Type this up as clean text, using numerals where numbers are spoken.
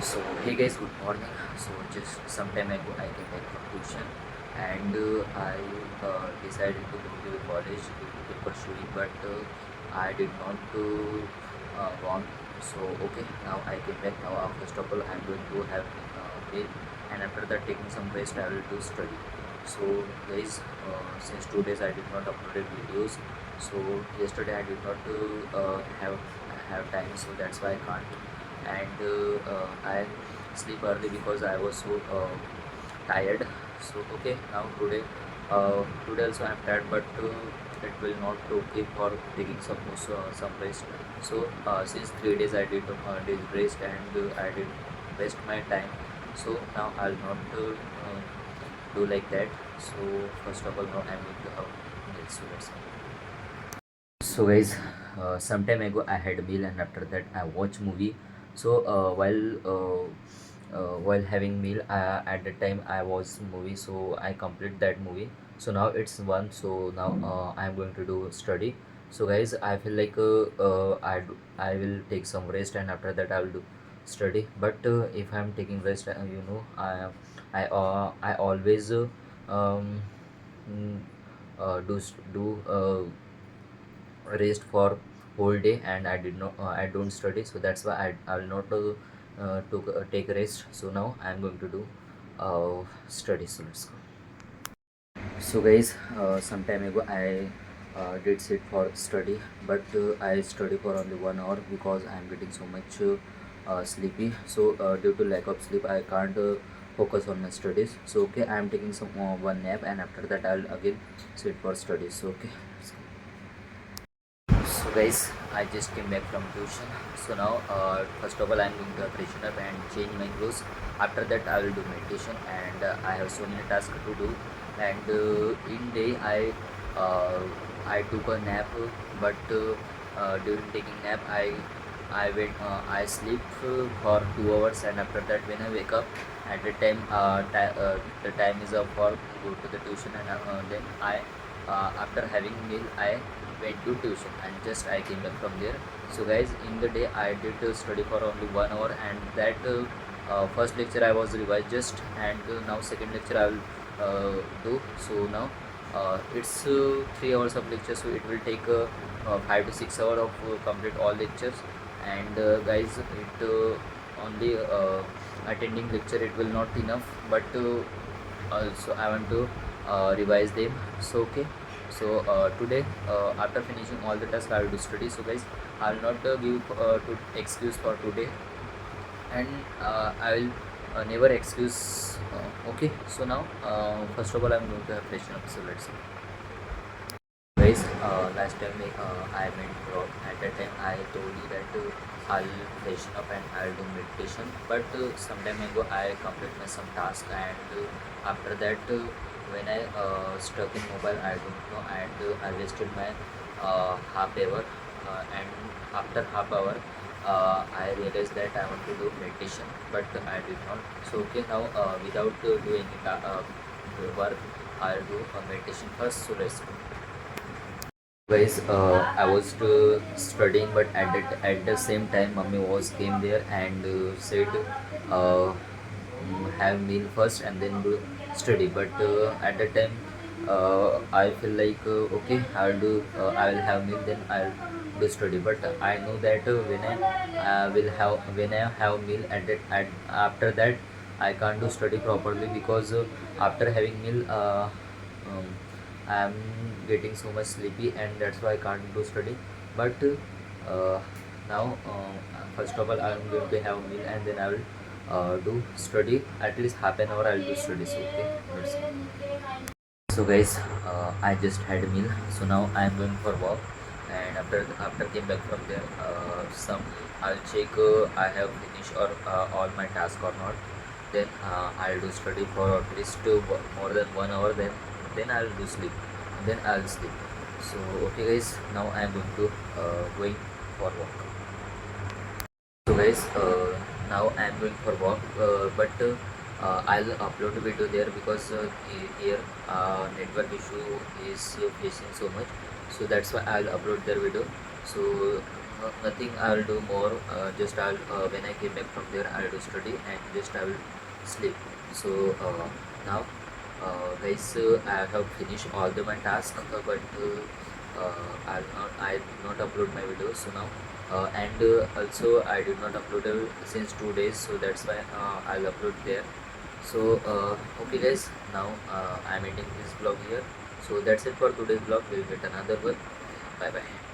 So hey guys, good morning. So just some time ago I came back from tuition and I decided to go to college to pursue it, but I did not want. So okay, now I came back. Now first of all I'm going to have meal, and after that taking some rest I will do study. So guys, since 2 days I did not uploaded videos. So yesterday I did not have time, so that's why I can't. And I sleep early because I was so tired. So okay, now today also I'm tired, but it will not okay for taking some rest. So since 3 days I did rest, and I did waste my time. So now I'll not do like that. So first of all, now I'm going to have milk. So let's go. So guys, some time ago I had a meal, and after that I watch movie. So while having meal, at the time I was movie, so I complete that movie. So now it's one. So now I'm going to do study. So guys, I feel like I will take some rest, and after that I will do study. But if I'm taking rest, I always mm, do rest for whole day, and I don't study. So that's why I will not take rest. So now I'm going to do study. So let's go. So guys, some time ago I did sit for study, but I study for only 1 hour because I'm getting so much sleepy. So due to lack of sleep I can't focus on my studies. So okay, I'm taking some one nap, and after that I'll again sit for studies. So okay, let's go. So guys, I just came back from tuition. So now, first of all, I'm going to freshen up and change my clothes. After that, I will do meditation, and I have so many tasks to do. And in day, I took a nap, but during taking nap, I sleep for 2 hours, and after that, when I wake up, at the time, the time is up for go to the tuition, and then after having meal, I went to tuition, and just I came back from there. So guys, in the day I did study for only 1 hour, and that first lecture I was revised just, and now second lecture I will do. So now it's 3 hours of lecture, so it will take 5 to 6 hours of complete all lectures. And guys, it only attending lecture it will not enough, but also I want to revise them. So okay, so today after finishing all the tasks I will do study. So guys, I will not give to excuse for today, and I will never excuse. Okay, so now first of all I'm going to have freshen up. So let's see. Guys, last time I went vlog. At that time I told you that I'll freshen up and I'll do meditation, but some time ago I complete my some task, and after that when I stuck in mobile, I don't know, and I wasted my half hour, and after half hour I realized that I want to do meditation, but I did not. So okay, now without doing work, I'll do meditation first. So let's go. Guys, I was studying, but at the same time mummy was came there and said have meal first and then do study. But at that time I feel like okay, I will have meal, then I'll do study. But I know that when I have meal, after that I can't do study properly, because after having meal um, I'm getting so much sleepy, and that's why I can't do study. But now, first of all, I'm going to have a meal, and then I will do study. At least half an hour I'll do studies. Okay, that's it. So guys, I just had a meal. So now I'm going for walk, and after came back from there, some I'll check I have finished or all my task or not. Then I'll do study for at least more than 1 hour. Then I'll do sleep. Then I'll sleep. So okay guys, now I'm going to going for walk. So guys, now I am going for walk, but I'll upload a video there, because here network issue is facing so much. So that's why I'll upload their video. So Nothing I'll do more. Just I'll when I came back from there, I'll do study and just I will sleep. So now, guys, I have finished all the my task, but I did not upload my video. So now, and also I did not upload since 2 days. So that's why I'll upload there. So okay, guys. Now I'm ending this vlog here. So that's it for today's vlog. We'll get another one. Bye bye.